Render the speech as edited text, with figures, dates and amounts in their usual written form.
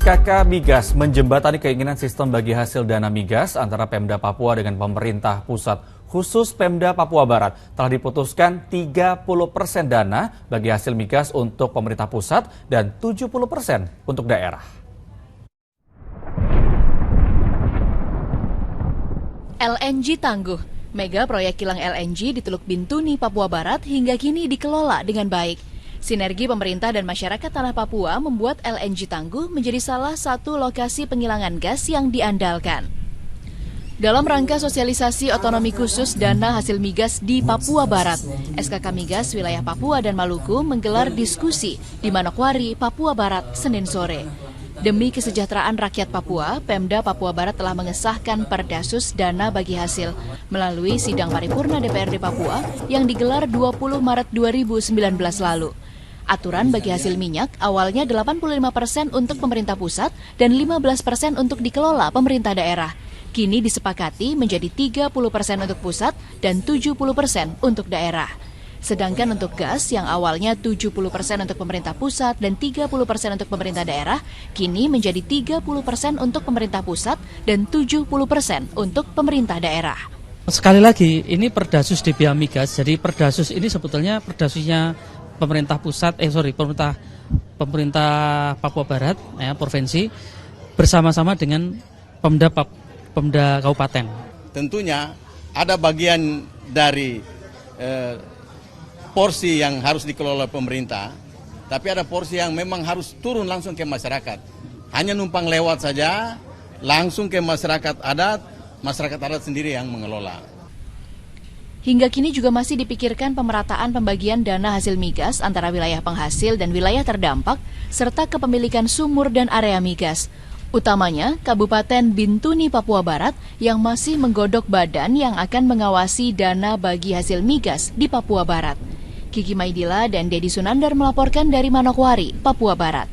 SKK Migas menjembatani keinginan sistem bagi hasil dana migas antara Pemda Papua dengan pemerintah pusat. Khusus Pemda Papua Barat telah diputuskan 30% dana bagi hasil migas untuk pemerintah pusat dan 70% untuk daerah. LNG tangguh. Mega proyek kilang LNG di Teluk Bintuni, Papua Barat hingga kini dikelola dengan baik. Sinergi pemerintah dan masyarakat tanah Papua membuat LNG tangguh menjadi salah satu lokasi penghilangan gas yang diandalkan. Dalam rangka sosialisasi otonomi khusus dana hasil migas di Papua Barat, SKK Migas wilayah Papua dan Maluku menggelar diskusi di Manokwari, Papua Barat, Senin sore. Demi kesejahteraan rakyat Papua, Pemda Papua Barat telah mengesahkan Perdasus dana bagi hasil melalui sidang paripurna DPRD Papua yang digelar 20 Maret 2019 lalu. Aturan bagi hasil minyak awalnya 85% untuk pemerintah pusat dan 15% untuk dikelola pemerintah daerah. Kini disepakati menjadi 30% untuk pusat dan 70% untuk daerah. Sedangkan untuk gas yang awalnya 70% untuk pemerintah pusat dan 30% untuk pemerintah daerah, kini menjadi 30% untuk pemerintah pusat dan 70% untuk pemerintah daerah. Sekali lagi, ini Perdasus DBH Migas, jadi Perdasus ini sebetulnya Perdasusnya pemerintah pusat, pemerintah Papua Barat, ya, provinsi, bersama-sama dengan Pemda Kabupaten. Tentunya ada bagian dari porsi yang harus dikelola pemerintah, tapi ada porsi yang memang harus turun langsung ke masyarakat. Hanya numpang lewat saja, langsung ke masyarakat adat sendiri yang mengelola. Hingga kini juga masih dipikirkan pemerataan pembagian dana hasil migas antara wilayah penghasil dan wilayah terdampak, serta kepemilikan sumur dan area migas. Utamanya Kabupaten Bintuni, Papua Barat yang masih menggodok badan yang akan mengawasi dana bagi hasil migas di Papua Barat. Kiki Maidila dan Dedi Sunandar melaporkan dari Manokwari, Papua Barat.